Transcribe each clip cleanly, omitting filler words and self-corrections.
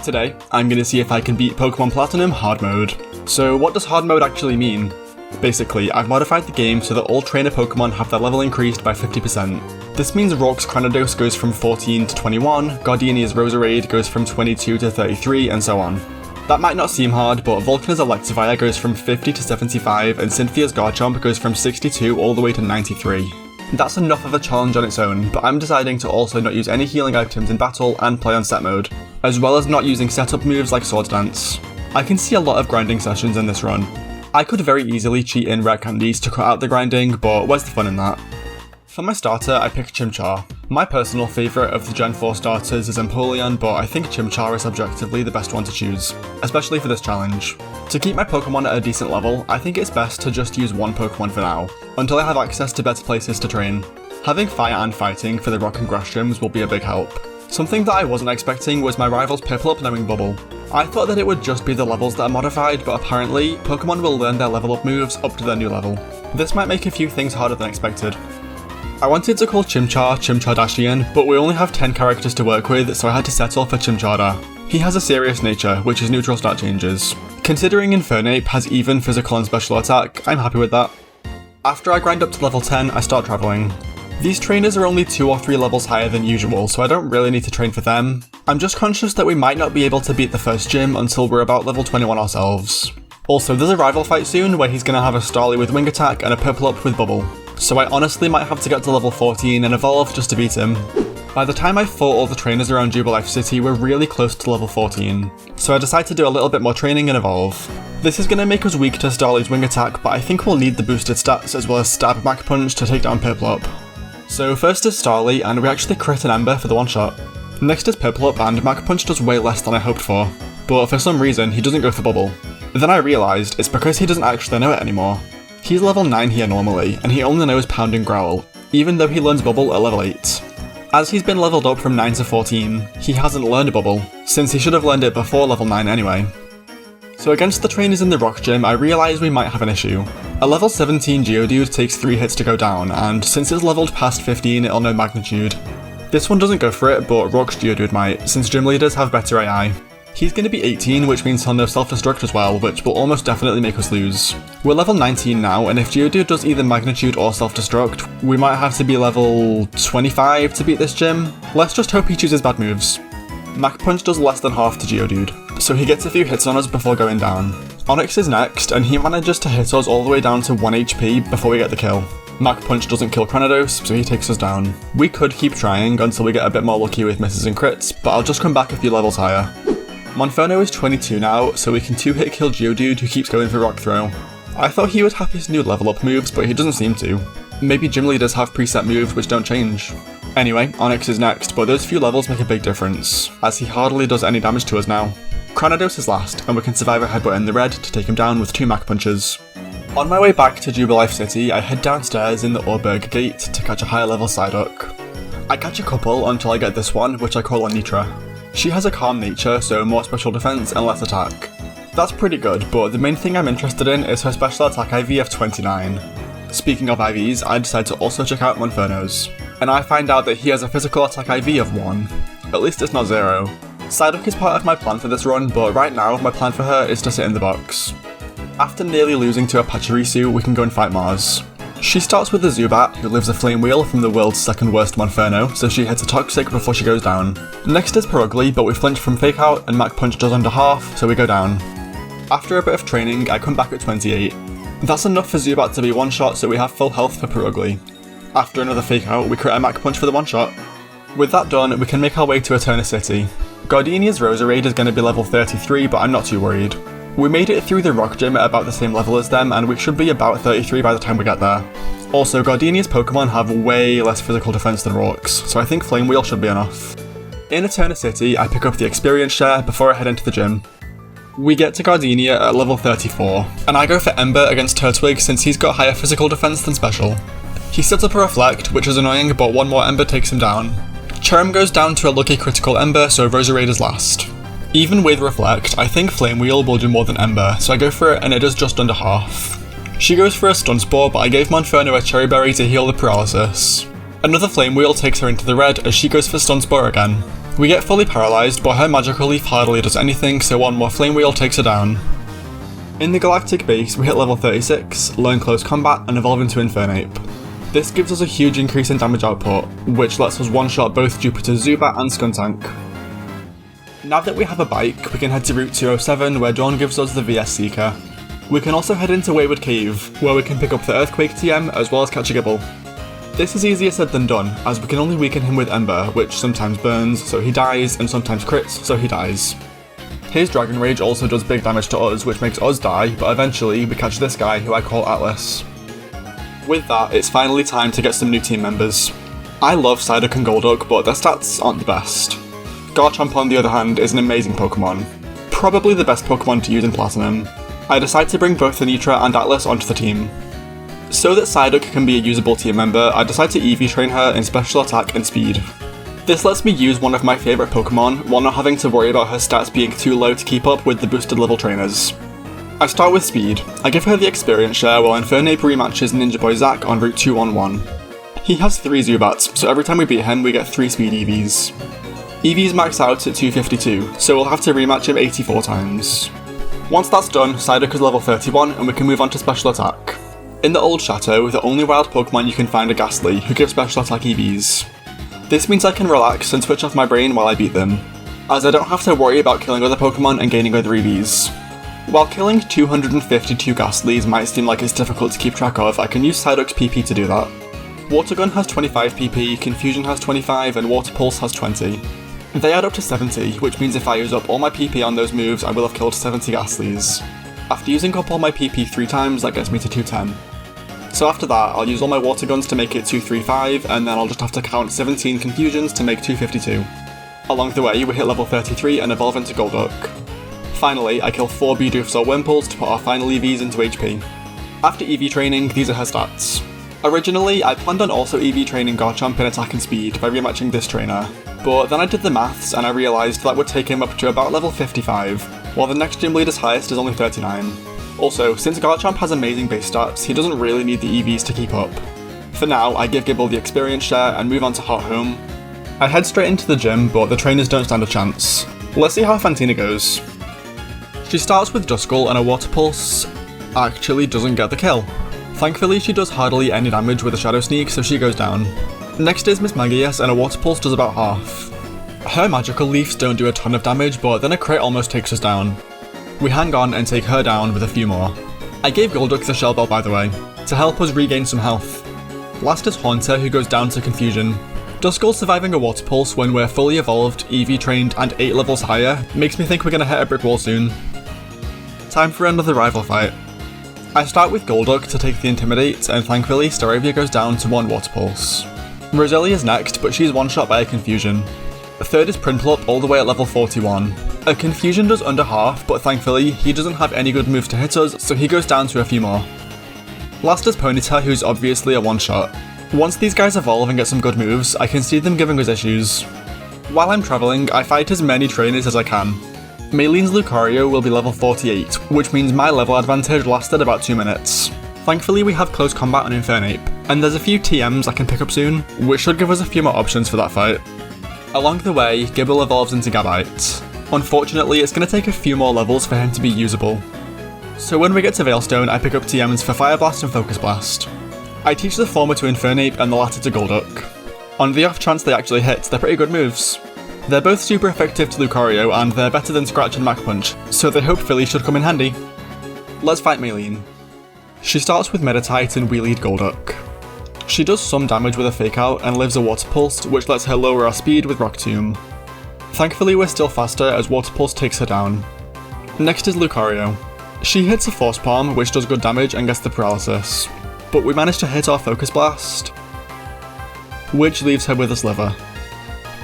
Today, I'm going to see if I can beat Pokemon Platinum Hard Mode. So what does Hard Mode actually mean? Basically, I've modified the game so that all trainer Pokemon have their level increased by 50%. This means Rock's Cranidos goes from 14 to 21, Gardenia's Roserade goes from 22 to 33, and so on. That might not seem hard, but Volcana's Electivire goes from 50 to 75, and Cynthia's Garchomp goes from 62 all the way to 93. That's enough of a challenge on its own, but I'm deciding to also not use any healing items in battle and play on set mode, as well as not using setup moves like Swords Dance. I can see a lot of grinding sessions in this run. I could very easily cheat in rare candies to cut out the grinding, but where's the fun in that? For my starter, I picked Chimchar. My personal favourite of the Gen 4 starters is Empoleon, but I think Chimchar is objectively the best one to choose, especially for this challenge. To keep my Pokemon at a decent level, I think it's best to just use one Pokemon for now, until I have access to better places to train. Having Fire and Fighting for the Rock and Grass gyms will be a big help. Something that I wasn't expecting was my rival's Piplup knowing Bubble. I thought that it would just be the levels that are modified, but apparently, Pokemon will learn their level up moves up to their new level. This might make a few things harder than expected. I wanted to call Chimchar Chimchardashian, but we only have 10 characters to work with, so I had to settle for Chimcharda. He has a serious nature, which is neutral stat changes. Considering Infernape has even physical and special attack, I'm happy with that. After I grind up to level 10, I start travelling. These trainers are only 2 or 3 levels higher than usual, so I don't really need to train for them. I'm just conscious that we might not be able to beat the first gym until we're about level 21 ourselves. Also, there's a rival fight soon where he's gonna have a Starly with Wing Attack and a Piplup with Bubble, so I honestly might have to get to level 14 and evolve just to beat him. By the time I fought all the trainers around Jubilife City, we're really close to level 14, so I decide to do a little bit more training and evolve. This is going to make us weak to Starly's Wing Attack, but I think we'll need the boosted stats as well as Stab Mach Punch to take down Piplup. So first is Starly, and we actually crit an Ember for the one shot. Next is Piplup, and Mach Punch does way less than I hoped for, but for some reason he doesn't go for Bubble. Then I realised it's because he doesn't actually know it anymore. He's level 9 here normally, and he only knows Pound and Growl, even though he learns Bubble at level 8. As he's been leveled up from 9 to 14, he hasn't learned Bubble, since he should have learned it before level 9 anyway. So against the trainers in the Rock Gym, I realise we might have an issue. A level 17 Geodude takes 3 hits to go down, and since it's leveled past 15 it'll know Magnitude. This one doesn't go for it, but Rock's Geodude might, since gym leaders have better AI. He's going to be 18, which means he'll know Self-Destruct as well, which will almost definitely make us lose. We're level 19 now, and if Geodude does either Magnitude or Self-Destruct, we might have to be level 25 to beat this gym. Let's just hope he chooses bad moves. Mach Punch does less than half to Geodude, so he gets a few hits on us before going down. Onix is next, and he manages to hit us all the way down to 1 HP before we get the kill. Mach Punch doesn't kill Cranidos, so he takes us down. We could keep trying until we get a bit more lucky with misses and crits, but I'll just come back a few levels higher. Monferno is 22 now, so we can 2-hit kill Geodude who keeps going for Rock Throw. I thought he would have his new level up moves, but he doesn't seem to. Maybe gym leaders have preset moves which don't change. Anyway, Onix is next, but those few levels make a big difference, as he hardly does any damage to us now. Cranidos is last, and we can survive a headbutt in the red to take him down with 2 Mach Punches. On my way back to Jubilife City, I head downstairs in the Orberg Gate to catch a higher level Psyduck. I catch a couple until I get this one, which I call Anitra. She has a calm nature, so more special defense and less attack. That's pretty good, but the main thing I'm interested in is her special attack IV of 29. Speaking of IVs, I decide to also check out Monferno's, and I find out that he has a physical attack IV of 1. At least it's not 0. Psyduck is part of my plan for this run, but right now my plan for her is to sit in the box. After nearly losing to a Pachirisu, we can go and fight Mars. She starts with a Zubat, who lives a Flame Wheel from the world's second worst Monferno, so she hits a Toxic before she goes down. Next is Perugly, but we flinch from Fake Out and Mach Punch does under half, so we go down. After a bit of training, I come back at 28. That's enough for Zubat to be one shot, so we have full health for Perugly. After another Fake Out, we crit a Mach Punch for the one shot. With that done, we can make our way to Eterna City. Gardenia's Roserade is going to be level 33, but I'm not too worried. We made it through the Rock Gym at about the same level as them, and we should be about 33 by the time we get there. Also, Gardenia's Pokemon have way less physical defense than Rock's, so I think Flame Wheel should be enough. In Eterna City, I pick up the Experience Share before I head into the gym. We get to Gardenia at level 34, and I go for Ember against Turtwig since he's got higher physical defense than special. He sets up a Reflect, which is annoying, but one more Ember takes him down. Cherrim goes down to a lucky critical Ember, so Roserade is last. Even with Reflect, I think Flame Wheel will do more than Ember, so I go for it and it does just under half. She goes for a Stun Spore, but I gave Monferno a Cherry Berry to heal the paralysis. Another Flame Wheel takes her into the red as she goes for Stun Spore again. We get fully paralysed, but her magical leaf hardly does anything, so one more flame wheel takes her down. In the galactic base, we hit level 36, learn close combat, and evolve into Infernape. This gives us a huge increase in damage output, which lets us one-shot both Jupiter's Zubat and Skuntank. Now that we have a bike, we can head to Route 207 where Dawn gives us the VS Seeker. We can also head into Wayward Cave, where we can pick up the Earthquake TM as well as catch a Gibble. This is easier said than done, as we can only weaken him with Ember, which sometimes burns, so he dies, and sometimes crits, so he dies. His Dragon Rage also does big damage to us, which makes us die, but eventually we catch this guy who I call Atlas. With that, it's finally time to get some new team members. I love Psyduck and Golduck, but their stats aren't the best. Garchomp, on the other hand, is an amazing Pokemon. Probably the best Pokemon to use in Platinum. I decide to bring both Anitra and Atlas onto the team. So that Psyduck can be a usable team member, I decide to EV train her in Special Attack and Speed. This lets me use one of my favourite Pokemon while not having to worry about her stats being too low to keep up with the boosted level trainers. I start with Speed. I give her the experience share while Infernape rematches Ninja Boy Zack on Route 211. He has 3 Zubats, so every time we beat him we get 3 Speed EVs. EVs max out at 252, so we'll have to rematch him 84 times. Once that's done, Psyduck is level 31 and we can move on to Special Attack. In the Old Chateau, the only wild Pokemon you can find are Ghastly, who give Special Attack EVs. This means I can relax and switch off my brain while I beat them, as I don't have to worry about killing other Pokemon and gaining other EVs. While killing 252 Ghastlys might seem like it's difficult to keep track of, I can use Psyduck's PP to do that. Water Gun has 25 PP, Confusion has 25, and Water Pulse has 20. They add up to 70, which means if I use up all my PP on those moves, I will have killed 70 Ghastlys. After using up all my PP 3 times, that gets me to 210. So after that, I'll use all my Water Guns to make it 235, and then I'll just have to count 17 Confusions to make 252. Along the way, we hit level 33 and evolve into Golduck. Finally, I kill 4 Bidoofs or Wimples to put our final EVs into HP. After EV training, these are her stats. Originally, I planned on also EV training Garchomp in Attack and Speed by rematching this trainer, but then I did the maths and I realised that would take him up to about level 55, while the next gym leader's highest is only 39. Also, since Garchomp has amazing base stats, he doesn't really need the EVs to keep up. For now, I give Gibble the experience share and move on to Hot Home. I head straight into the gym, but the trainers don't stand a chance. Let's see how Fantina goes. She starts with Duskull and a Water Pulse actually doesn't get the kill. Thankfully she does hardly any damage with a Shadow Sneak, so she goes down. Next is Miss Magius and a Water Pulse does about half. Her Magical Leafs don't do a ton of damage, but then a crit almost takes us down. We hang on and take her down with a few more. I gave Golduck the Shell Bell by the way, to help us regain some health. Last is Haunter, who goes down to Confusion. Duskull surviving a Water Pulse when we're fully evolved, EV trained and 8 levels higher makes me think we're gonna hit a brick wall soon. Time for another rival fight. I start with Golduck to take the Intimidate, and thankfully Staravia goes down to 1 Water Pulse. Roselia is next, but she's one-shot by a Confusion. The third is Prinplup all the way at level 41. A Confusion does under half, but thankfully he doesn't have any good moves to hit us, so he goes down to a few more. Last is Ponyta, who's obviously a one-shot. Once these guys evolve and get some good moves, I can see them giving us issues. While I'm travelling, I fight as many trainers as I can. Maylene's Lucario will be level 48, which means my level advantage lasted about 2 minutes. Thankfully we have close combat on Infernape, and there's a few TMs I can pick up soon, which should give us a few more options for that fight. Along the way, Gibble evolves into Gabite. Unfortunately, it's going to take a few more levels for him to be usable. So when we get to Veilstone, I pick up TMs for Fire Blast and Focus Blast. I teach the former to Infernape and the latter to Golduck. On the off chance they actually hit, they're pretty good moves. They're both super effective to Lucario and they're better than Scratch and Mach Punch, so they hopefully should come in handy. Let's fight Maylene. She starts with Meditite and we lead Golduck. She does some damage with a Fake Out and lives a Water Pulse, which lets her lower our speed with Rock Tomb. Thankfully we're still faster as Water Pulse takes her down. Next is Lucario. She hits a Force Palm, which does good damage and gets the Paralysis, but we manage to hit our Focus Blast, which leaves her with a Sliver.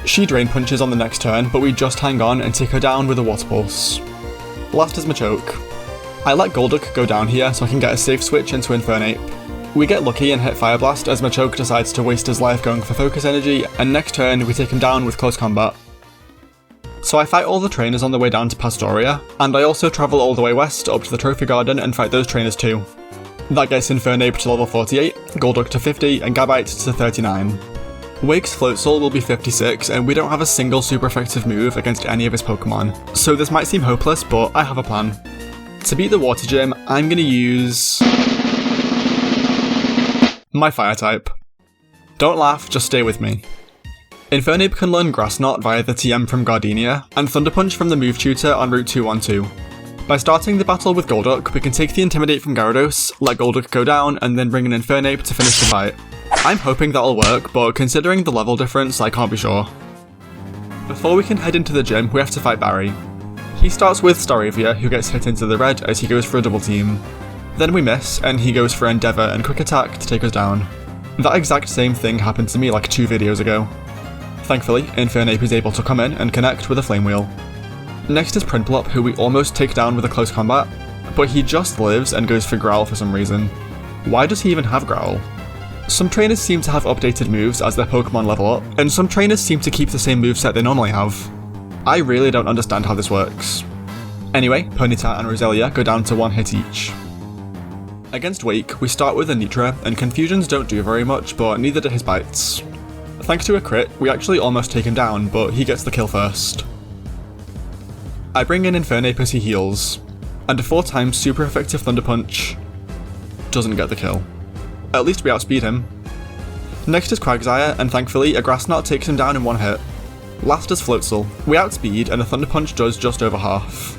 She Drain Punches on the next turn, but we just hang on and take her down with a Water Pulse. Last is Machoke. I let Golduck go down here so I can get a safe switch into Infernape. We get lucky and hit Fire Blast as Machoke decides to waste his life going for Focus Energy, and next turn we take him down with Close Combat. So I fight all the trainers on the way down to Pastoria, and I also travel all the way west up to the Trophy Garden and fight those trainers too. That gets Infernape to level 48, Golduck to 50, and Gabite to 39. Wake's Floatzel will be 56, and we don't have a single super effective move against any of his Pokemon, so this might seem hopeless, but I have a plan. To beat the Water Gym, I'm gonna use my Fire type. Don't laugh, just stay with me. Infernape can learn Grass Knot via the TM from Gardenia, and Thunder Punch from the Move Tutor on Route 212. By starting the battle with Golduck, we can take the Intimidate from Gyarados, let Golduck go down, and then bring in Infernape to finish the fight. I'm hoping that'll work, but considering the level difference, I can't be sure. Before we can head into the gym, we have to fight Barry. He starts with Staravia, who gets hit into the red as he goes for a double team. Then we miss, and he goes for Endeavour and Quick Attack to take us down. That exact same thing happened to me like 2 videos ago. Thankfully, Infernape is able to come in and connect with a Flame Wheel. Next is Prinplup, who we almost take down with a close combat, but he just lives and goes for Growl for some reason. Why does he even have Growl? Some trainers seem to have updated moves as their Pokemon level up, and some trainers seem to keep the same moveset they normally have. I really don't understand how this works. Anyway, Ponyta and Roselia go down to 1 hit each. Against Wake, we start with a Nitra, and Confusions don't do very much, but neither do his bites. Thanks to a crit, we actually almost take him down, but he gets the kill first. I bring in Infernape as he heals, and a 4 times super effective Thunder Punch doesn't get the kill. At least we outspeed him. Next is Quagsire, and thankfully a Grass Knot takes him down in 1 hit. Last is Floatzel. We outspeed, and a Thunder Punch does just over half.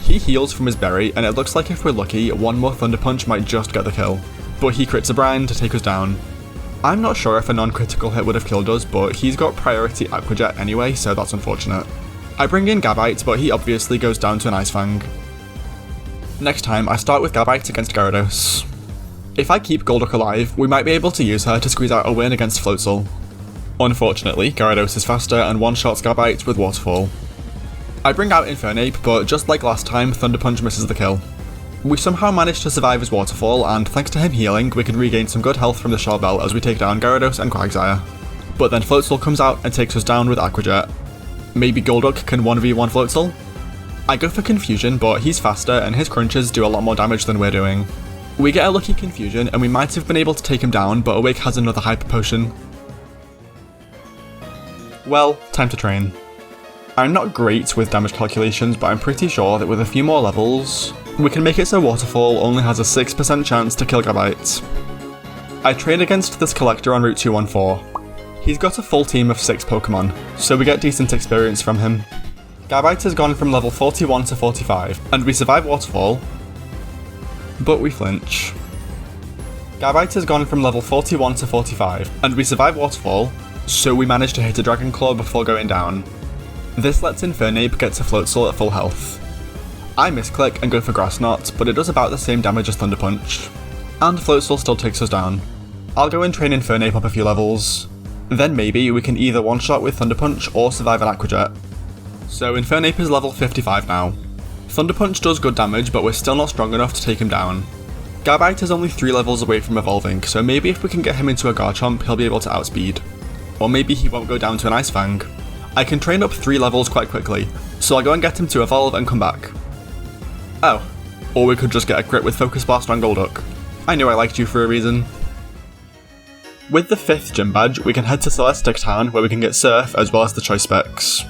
He heals from his berry, and it looks like if we're lucky, 1 more Thunder Punch might just get the kill. But he crits a Brine to take us down. I'm not sure if a non-critical hit would have killed us, but he's got priority Aqua Jet anyway, so that's unfortunate. I bring in Gabite, but he obviously goes down to an Ice Fang. Next time, I start with Gabite against Gyarados. If I keep Golduck alive, we might be able to use her to squeeze out a win against Floatzel. Unfortunately, Gyarados is faster and one-shots Gabite with Waterfall. I bring out Infernape, but just like last time, Thunder Punch misses the kill. We somehow manage to survive his Waterfall, and thanks to him healing, we can regain some good health from the Charbel as we take down Gyarados and Quagsire. But then Floatzel comes out and takes us down with Aqua Jet. Maybe Golduck can 1v1 Floatzel? I go for Confusion, but he's faster and his crunches do a lot more damage than we're doing. We get a lucky Confusion, and we might have been able to take him down, but Awake has another Hyper Potion. Well, time to train. I'm not great with damage calculations, but I'm pretty sure that with a few more levels, we can make it so Waterfall only has a 6% chance to kill Gabite. I train against this collector on Route 214. He's got a full team of 6 Pokemon, so we get decent experience from him. Gabite has gone from level 41 to 45, and we survive Waterfall, but we flinch. Gabite has gone from level 41 to 45, and we survive Waterfall, so we manage to hit a Dragon Claw before going down. This lets Infernape get to Floatzel at full health. I misclick and go for Grass Knot, but it does about the same damage as Thunder Punch. And Floatzel still takes us down. I'll go and train Infernape up a few levels. Then maybe we can either one-shot with Thunder Punch or survive an Aqua Jet. So Infernape is level 55 now. Thunder Punch does good damage, but we're still not strong enough to take him down. Gabite is only 3 levels away from evolving, so maybe if we can get him into a Garchomp, he'll be able to outspeed. Or maybe he won't go down to an Ice Fang. I can train up 3 levels quite quickly, so I'll go and get him to evolve and come back. Oh, or we could just get a crit with Focus Blast on Golduck. I knew I liked you for a reason. With the 5th gym badge, we can head to Celestic Town where we can get Surf as well as the choice specs.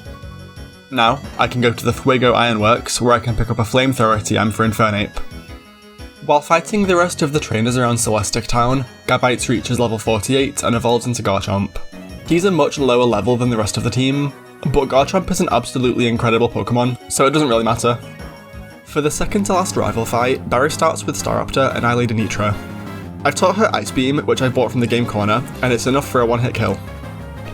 Now, I can go to the Fuego Ironworks where I can pick up a Flamethrower TM for Infernape. While fighting the rest of the trainers around Celestic Town, Gabite reaches level 48 and evolves into Garchomp. He's a much lower level than the rest of the team, but Garchomp is an absolutely incredible Pokemon, so it doesn't really matter. For the second to last rival fight, Barry starts with Staraptor and I lead a Nitra. I've taught her Ice Beam, which I bought from the game corner, and it's enough for a 1-hit kill.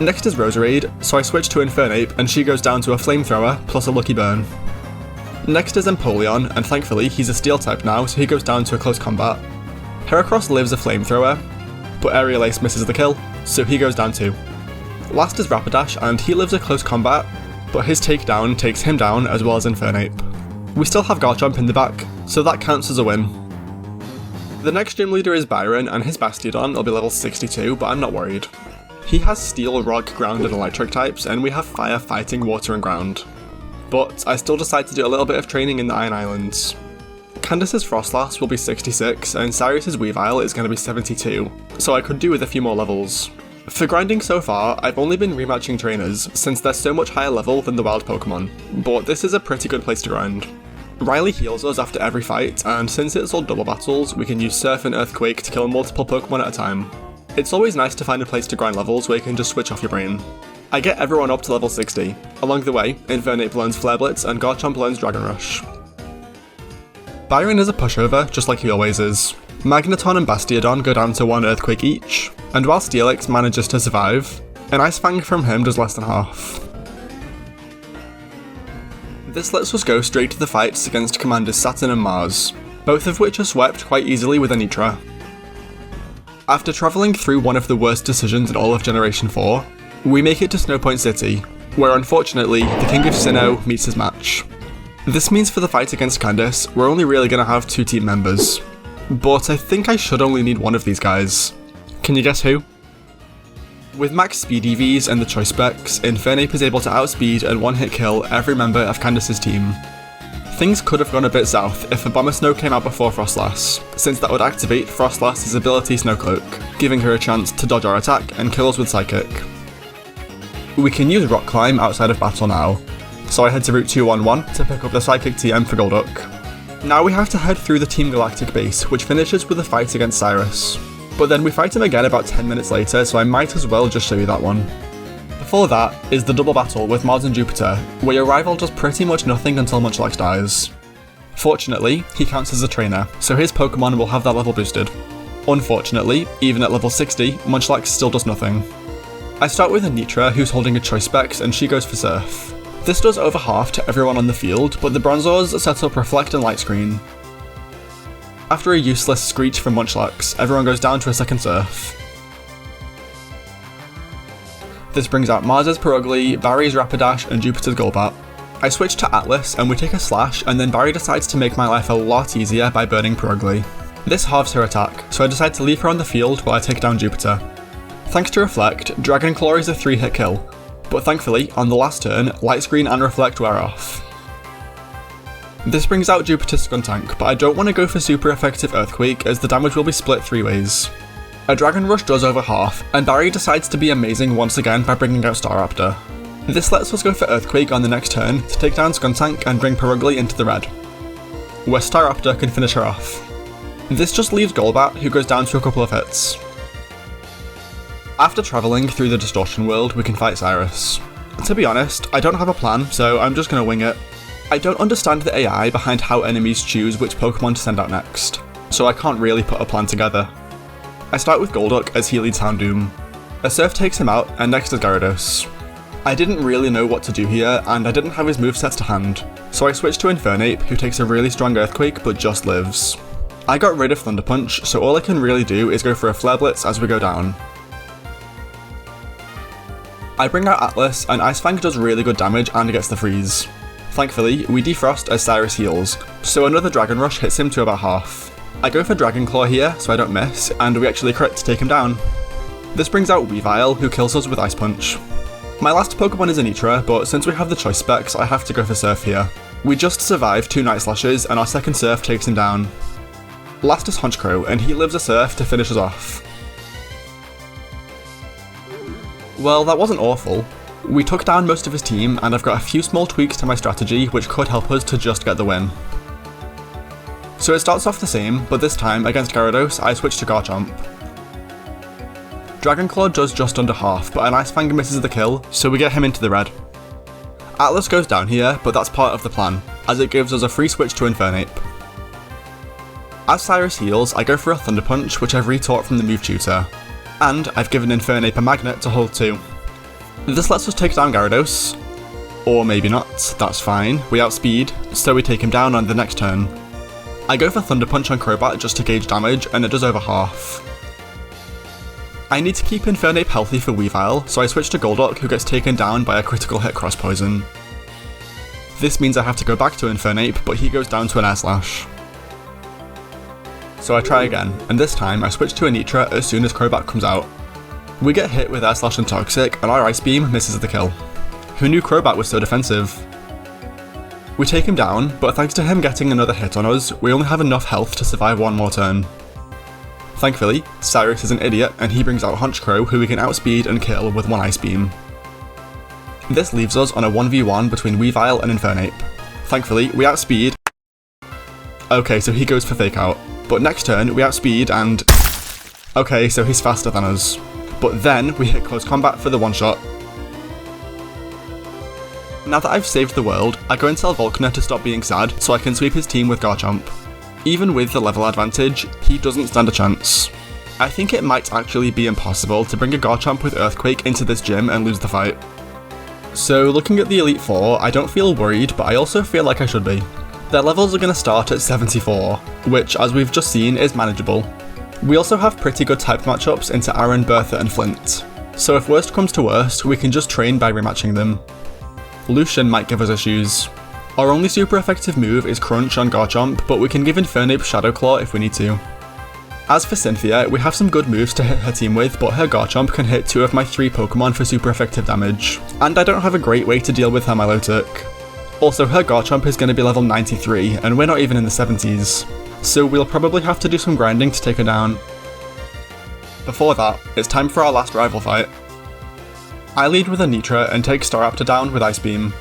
Next is Roserade, so I switch to Infernape and she goes down to a Flamethrower plus a Lucky Burn. Next is Empoleon, and thankfully he's a Steel type now, so he goes down to a close combat. Heracross lives a Flamethrower, but Aerial Ace misses the kill, so he goes down too. Last is Rapidash, and he lives a close combat, but his takedown takes him down as well as Infernape. We still have Garchomp in the back, so that counts as a win. The next gym leader is Byron, and his Bastiodon will be level 62, but I'm not worried. He has Steel, Rock, Ground and Electric types, and we have Fire, Fighting, Water and Ground. But I still decide to do a little bit of training in the Iron Islands. Candace's Frostlass will be 66, and Sirius's Weavile is going to be 72, so I could do with a few more levels. For grinding so far, I've only been rematching trainers since they're so much higher level than the wild Pokemon, but this is a pretty good place to grind. Riley heals us after every fight, and since it's all double battles, we can use Surf and Earthquake to kill multiple Pokemon at a time. It's always nice to find a place to grind levels where you can just switch off your brain. I get everyone up to level 60. Along the way, Infernape learns Flare Blitz and Garchomp learns Dragon Rush. Byron is a pushover, just like he always is. Magneton and Bastiodon go down to 1 Earthquake each, and while Steelix manages to survive, an Ice Fang from him does less than half. This lets us go straight to the fights against Commanders Saturn and Mars, both of which are swept quite easily with a Nitra. After travelling through one of the worst decisions in all of Generation 4, we make it to Snowpoint City, where unfortunately the King of Sinnoh meets his match. This means for the fight against Candace, we're only really going to have 2 team members. But I think I should only need one of these guys. Can you guess who? With max speed EVs and the choice specs, Infernape is able to outspeed and one-hit kill every member of Candace's team. Things could have gone a bit south if Abomasnow came out before Frostlass, since that would activate Frostlass's ability Snowcloak, giving her a chance to dodge our attack and kill us with Psychic. We can use Rock Climb outside of battle now, so I head to Route 211 to pick up the Psychic TM for Golduck. Now we have to head through the Team Galactic base, which finishes with a fight against Cyrus. But then we fight him again about 10 minutes later, so I might as well just show you that one. Before that is the double battle with Mars and Jupiter, where your rival does pretty much nothing until Munchlax dies. Fortunately, he counts as a trainer, so his Pokemon will have that level boosted. Unfortunately, even at level 60, Munchlax still does nothing. I start with a Nitra who's holding a choice specs and she goes for Surf. This does over half to everyone on the field, but the Bronzors set up Reflect and Light Screen. After a useless Screech from Munchlax, everyone goes down to a second Surf. This brings out Mars's Perugly, Barry's Rapidash and Jupiter's Golbat. I switch to Atlas and we take a Slash, and then Barry decides to make my life a lot easier by burning Perugly. This halves her attack, so I decide to leave her on the field while I take down Jupiter. Thanks to Reflect, Dragon Claw is a 3-hit kill. But thankfully, on the last turn, Light Screen and Reflect wear off. This brings out Jupiter's Skuntank, but I don't want to go for super effective Earthquake as the damage will be split 3 ways. A Dragon Rush does over half, and Barry decides to be amazing once again by bringing out Staraptor. This lets us go for Earthquake on the next turn to take down Skuntank and bring Perugly into the red, where Staraptor can finish her off. This just leaves Golbat, who goes down to a couple of hits. After travelling through the Distortion World, we can fight Cyrus. To be honest, I don't have a plan, so I'm just gonna wing it. I don't understand the AI behind how enemies choose which Pokemon to send out next, so I can't really put a plan together. I start with Golduck as he leads Houndoom. A Surf takes him out, and next is Gyarados. I didn't really know what to do here, and I didn't have his movesets to hand, so I switched to Infernape, who takes a really strong Earthquake but just lives. I got rid of Thunder Punch, so all I can really do is go for a Flare Blitz as we go down. I bring out Atlas, and Ice Fang does really good damage and gets the freeze. Thankfully, we defrost as Cyrus heals, so another Dragon Rush hits him to about half. I go for Dragon Claw here, so I don't miss, and we actually crit to take him down. This brings out Weavile, who kills us with Ice Punch. My last Pokemon is a Nitra, but since we have the choice specs, I have to go for Surf here. We just survive 2 Night Slashes, and our second Surf takes him down. Last is Honchkrow, and he lives a Surf to finish us off. Well, that wasn't awful. We took down most of his team, and I've got a few small tweaks to my strategy which could help us to just get the win. So it starts off the same, but this time, against Gyarados, I switch to Garchomp. Dragon Claw does just under half, but an Ice Fang misses the kill, so we get him into the red. Atlas goes down here, but that's part of the plan, as it gives us a free switch to Infernape. As Cyrus heals, I go for a Thunder Punch, which I've retaught from the move tutor. And I've given Infernape a magnet to hold too. This lets us take down Gyarados. Or maybe not, that's fine. We outspeed, so we take him down on the next turn. I go for Thunder Punch on Crobat just to gauge damage, and it does over half. I need to keep Infernape healthy for Weavile, so I switch to Golduck, who gets taken down by a critical hit Cross Poison. This means I have to go back to Infernape, but he goes down to an Air Slash. So I try again, and this time I switch to a Nitra as soon as Crobat comes out. We get hit with Air Slash and Toxic, and our Ice Beam misses the kill. Who knew Crobat was so defensive? We take him down, but thanks to him getting another hit on us, we only have enough health to survive one more turn. Thankfully, Cyrus is an idiot and he brings out Honchkrow, who we can outspeed and kill with one Ice Beam. This leaves us on a 1v1 between Weavile and Infernape. Thankfully, we outspeed. Okay, so he goes for Fake Out. But next turn, we outspeed and... Okay, so he's faster than us. But then, we hit close combat for the one-shot. Now that I've saved the world, I go and tell Volkner to stop being sad so I can sweep his team with Garchomp. Even with the level advantage, he doesn't stand a chance. I think it might actually be impossible to bring a Garchomp with Earthquake into this gym and lose the fight. So looking at the Elite Four, I don't feel worried, but I also feel like I should be. Their levels are going to start at 74, which, as we've just seen, is manageable. We also have pretty good type matchups into Aaron, Bertha and Flint, so if worst comes to worst, we can just train by rematching them. Lucian might give us issues. Our only super effective move is Crunch on Garchomp, but we can give Infernape Shadow Claw if we need to. As for Cynthia, we have some good moves to hit her team with, but her Garchomp can hit 2 of my 3 Pokemon for super effective damage, and I don't have a great way to deal with her Milotic. Also, her Garchomp is going to be level 93, and we're not even in the 70s, so we'll probably have to do some grinding to take her down. Before that, it's time for our last rival fight. I lead with a Nitra and take Staraptor down with Ice Beam.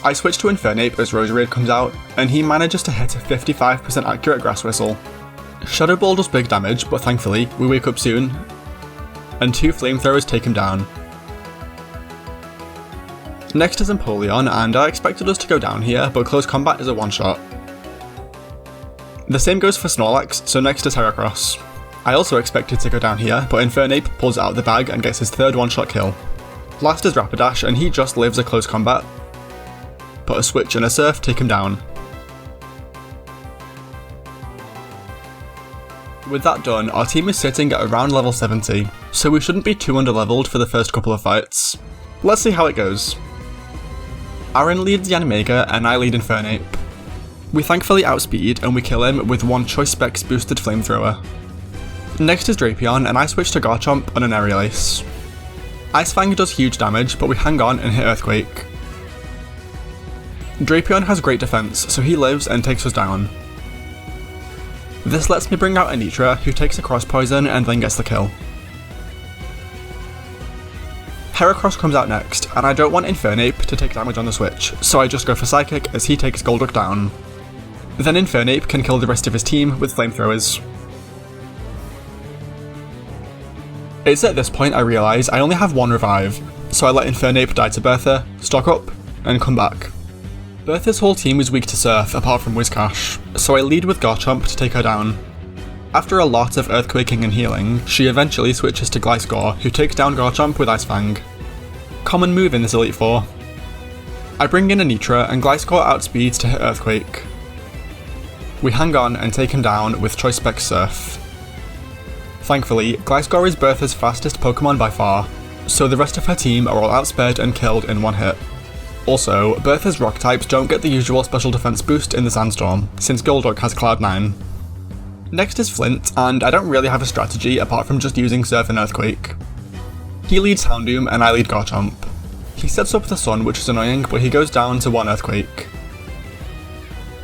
I switch to Infernape as Roserade comes out, and he manages to hit a 55% accurate Grass Whistle. Shadow Ball does big damage, but thankfully, we wake up soon, and 2 Flamethrowers take him down. Next is Empoleon, and I expected us to go down here, but close combat is a one-shot. The same goes for Snorlax, so next is Heracross. I also expected to go down here, but Infernape pulls it out of the bag and gets his 3rd one-shot kill. Last is Rapidash, and he just lives a close combat, but a Switch and a Surf take him down. With that done, our team is sitting at around level 70, so we shouldn't be too underleveled for the first couple of fights. Let's see how it goes. Aaron leads Yanmega and I lead Infernape. We thankfully outspeed and we kill him with one Choice Specs boosted Flamethrower. Next is Drapion and I switch to Garchomp on an Aerial Ace. Ice Fang does huge damage, but we hang on and hit Earthquake. Drapion has great defense, so he lives and takes us down. This lets me bring out Anitra, who takes a Cross Poison and then gets the kill. Heracross comes out next, and I don't want Infernape to take damage on the switch, so I just go for Psychic as he takes Golduck down. Then Infernape can kill the rest of his team with Flamethrowers. It's at this point I realise I only have 1 revive, so I let Infernape die to Bertha, stock up, and come back. Bertha's whole team is weak to Surf apart from Whiscash, so I lead with Garchomp to take her down. After a lot of earthquaking and healing, she eventually switches to Gliscor, who takes down Garchomp with Ice Fang. Common move in this Elite Four. I bring in Anitra and Gliscor outspeeds to hit Earthquake. We hang on and take him down with Choice Spec Surf. Thankfully, Gliscor is Bertha's fastest Pokemon by far, so the rest of her team are all outsped and killed in 1 hit. Also, Bertha's rock types don't get the usual special defense boost in the Sandstorm, since Golduck has Cloud 9. Next is Flint, and I don't really have a strategy apart from just using Surf and Earthquake. He leads Houndoom and I lead Garchomp. He sets up the Sun, which is annoying, but he goes down to 1 Earthquake.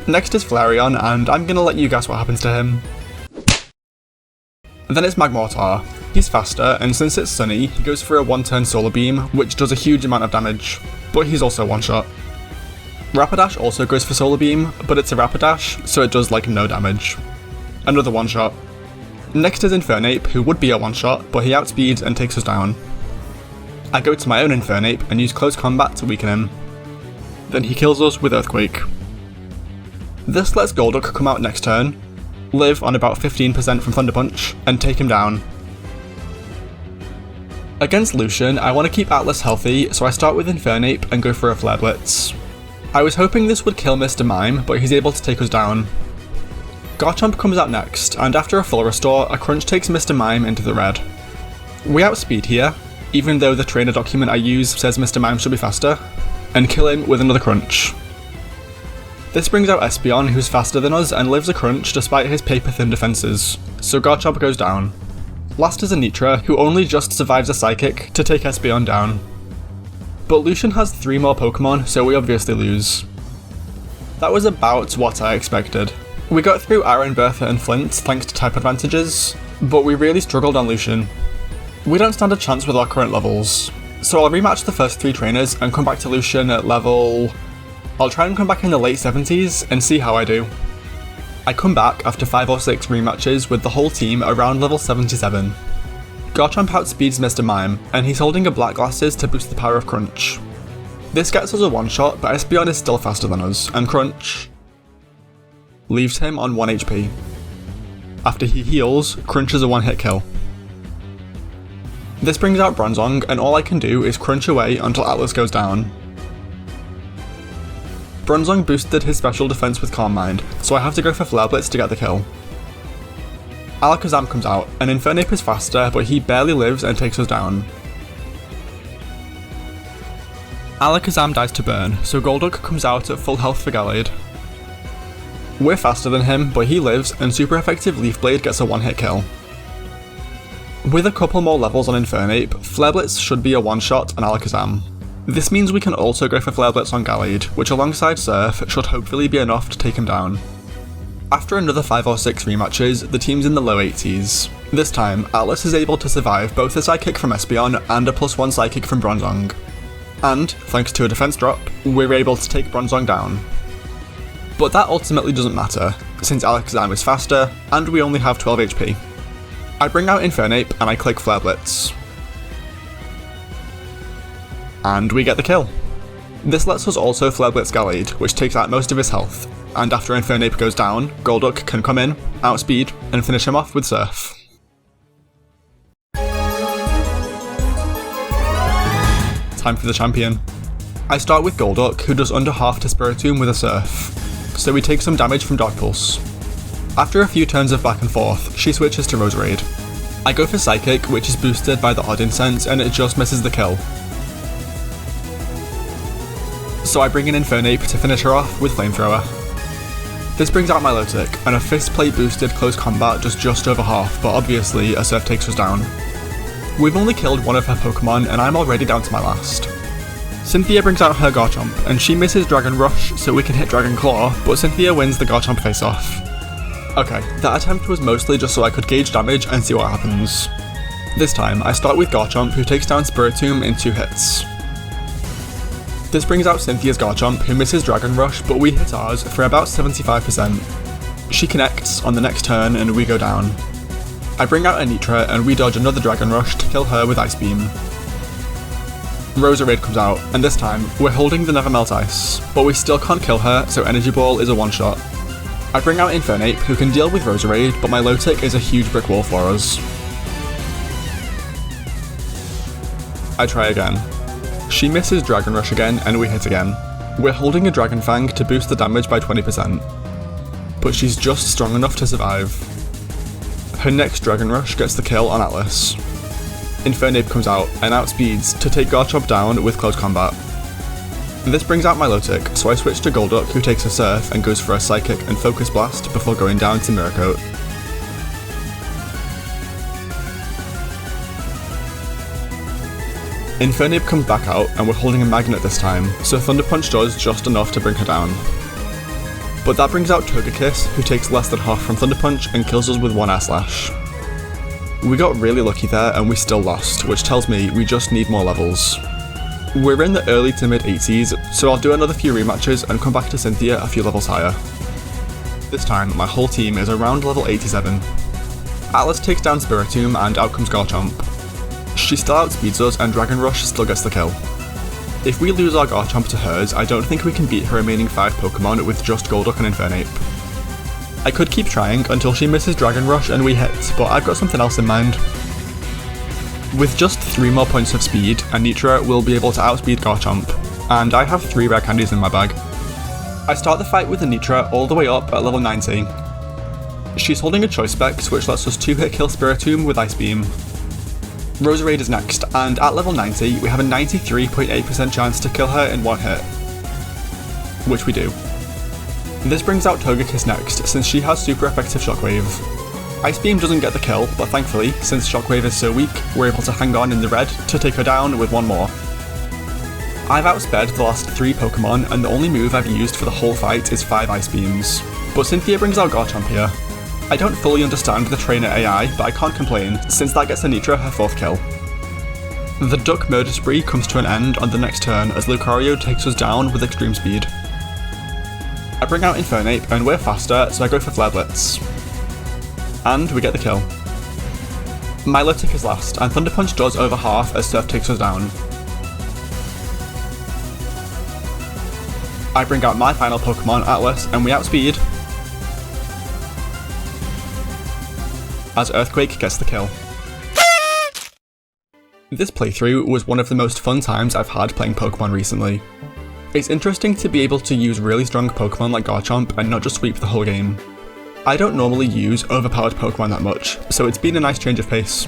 Next is Flareon, and I'm gonna let you guess what happens to him. Then it's Magmortar. He's faster, and since it's sunny, he goes for a 1-turn Solar Beam, which does a huge amount of damage, but he's also one-shot. Rapidash also goes for Solar Beam, but it's a Rapidash, so it does like no damage. Another one-shot. Next is Infernape, who would be a one-shot, but he outspeeds and takes us down. I go to my own Infernape and use close combat to weaken him. Then he kills us with Earthquake. This lets Golduck come out next turn, live on about 15% from Thunder Punch, and take him down. Against Lucian, I want to keep Atlas healthy, so I start with Infernape and go for a Flare Blitz. I was hoping this would kill Mr. Mime, but he's able to take us down. Garchomp comes out next, and after a full restore, a Crunch takes Mr. Mime into the red. We outspeed here, even though the trainer document I use says Mr. Mime should be faster, and kill him with another Crunch. This brings out Espeon, who's faster than us and lives a Crunch despite his paper-thin defenses, so Garchomp goes down. Last is Anitra, who only just survives a Psychic to take Espeon down. But Lucian has 3 more Pokemon, so we obviously lose. That was about what I expected. We got through Aaron, Bertha and Flint thanks to type advantages, but we really struggled on Lucian. We don't stand a chance with our current levels, so I'll rematch the first 3 trainers and come back to Lucian at level... I'll try and come back in the late 70s and see how I do. I come back after 5 or 6 rematches with the whole team around level 77. Garchomp outspeeds Mr. Mime, and he's holding a black glasses to boost the power of Crunch. This gets us a one-shot, but Espeon is still faster than us, and Crunch leaves him on 1 HP. After he heals, Crunch is a one-hit kill. This brings out Bronzong, and all I can do is crunch away until Atlas goes down. Bronzong boosted his special defense with Calm Mind, so I have to go for Flare Blitz to get the kill. Alakazam comes out, and Infernape is faster, but he barely lives and takes us down. Alakazam dies to burn, so Golduck comes out at full health for Gallade. We're faster than him, but he lives, and super effective Leaf Blade gets a one-hit kill. With a couple more levels on Infernape, Flare Blitz should be a one-shot on Alakazam. This means we can also go for Flare Blitz on Gallade, which alongside Surf should hopefully be enough to take him down. After another 5 or 6 rematches, the team's in the low 80s. This time, Atlas is able to survive both a Psychic from Espeon and a +1 Psychic from Bronzong. And, thanks to a defense drop, we're able to take Bronzong down. But that ultimately doesn't matter, since Alakazam is faster, and we only have 12 HP. I bring out Infernape and I click Flare Blitz. And we get the kill. This lets us also Flare Blitz Gallade, which takes out most of his health, and after Infernape goes down, Golduck can come in, outspeed, and finish him off with Surf. Time for the champion. I start with Golduck, who does under half to Spiritomb with a Surf, so we take some damage from Dark Pulse. After a few turns of back and forth, she switches to Roserade. I go for Psychic, which is boosted by the Odd Incense, and it just misses the kill. So I bring in Infernape to finish her off with Flamethrower. This brings out Milotic, and a Fist Plate boosted close combat does just over half, but obviously a Surf takes us down. We've only killed one of her Pokemon, and I'm already down to my last. Cynthia brings out her Garchomp, and she misses Dragon Rush so we can hit Dragon Claw, but Cynthia wins the Garchomp face-off. Okay, that attempt was mostly just so I could gauge damage and see what happens. This time, I start with Garchomp, who takes down Spiritomb in 2 hits. This brings out Cynthia's Garchomp, who misses Dragon Rush, but we hit ours for about 75%. She connects on the next turn and we go down. I bring out Anitra and we dodge another Dragon Rush to kill her with Ice Beam. Roserade comes out, and this time, we're holding the Never Melt Ice, but we still can't kill her, so Energy Ball is a one-shot. I bring out Infernape, who can deal with Roserade, but Milotic is a huge brick wall for us. I try again. She misses Dragon Rush again, and we hit again. We're holding a Dragon Fang to boost the damage by 20%. But she's just strong enough to survive. Her next Dragon Rush gets the kill on Atlas. Infernape comes out and outspeeds to take Garchomp down with close combat. This brings out Milotic, so I switch to Golduck, who takes a Surf and goes for a Psychic and Focus Blast before going down to Mirror Coat. Infernape comes back out, and we're holding a Magnet this time, so Thunder Punch does just enough to bring her down. But that brings out Togekiss, who takes less than half from Thunder Punch and kills us with 1 Air Slash. We got really lucky there and we still lost, which tells me we just need more levels. We're in the early to mid 80s, so I'll do another few rematches and come back to Cynthia a few levels higher. This time, my whole team is around level 87. Atlas takes down Spiritomb and out comes Garchomp. She still outspeeds us and Dragon Rush still gets the kill. If we lose our Garchomp to hers, I don't think we can beat her remaining 5 Pokemon with just Golduck and Infernape. I could keep trying until she misses Dragon Rush and we hit, but I've got something else in mind. With just 3 more points of speed, Anitra will be able to outspeed Garchomp, and I have 3 rare candies in my bag. I start the fight with Anitra all the way up at level 90. She's holding a Choice Specs, which lets us 2-hit kill Spiritomb with Ice Beam. Roserade is next, and at level 90, we have a 93.8% chance to kill her in 1 hit. Which we do. This brings out Togekiss next, since she has super effective Shockwave. Ice Beam doesn't get the kill, but thankfully, since Shockwave is so weak, we're able to hang on in the red to take her down with 1 more. I've outsped the last 3 Pokemon, and the only move I've used for the whole fight is 5 Ice Beams. But Cynthia brings out Garchomp here. I don't fully understand the trainer AI, but I can't complain, since that gets Anitra her 4th kill. The Duck murder spree comes to an end on the next turn as Lucario takes us down with extreme speed. I bring out Infernape and we're faster, so I go for Flare Blitz. And we get the kill. Milotic is last, and Thunder Punch does over half as Surf takes us down. I bring out my final Pokemon, Atlas, and we outspeed as Earthquake gets the kill. This playthrough was one of the most fun times I've had playing Pokemon recently. It's interesting to be able to use really strong Pokemon like Garchomp and not just sweep the whole game. I don't normally use overpowered Pokemon that much, so it's been a nice change of pace.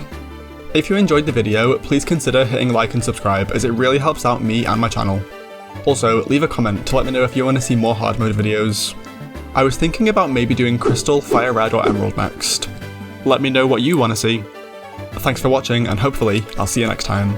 If you enjoyed the video, please consider hitting like and subscribe as it really helps out me and my channel. Also, leave a comment to let me know if you want to see more hard mode videos. I was thinking about maybe doing Crystal, Fire Red or Emerald next. Let me know what you want to see. Thanks for watching and hopefully I'll see you next time.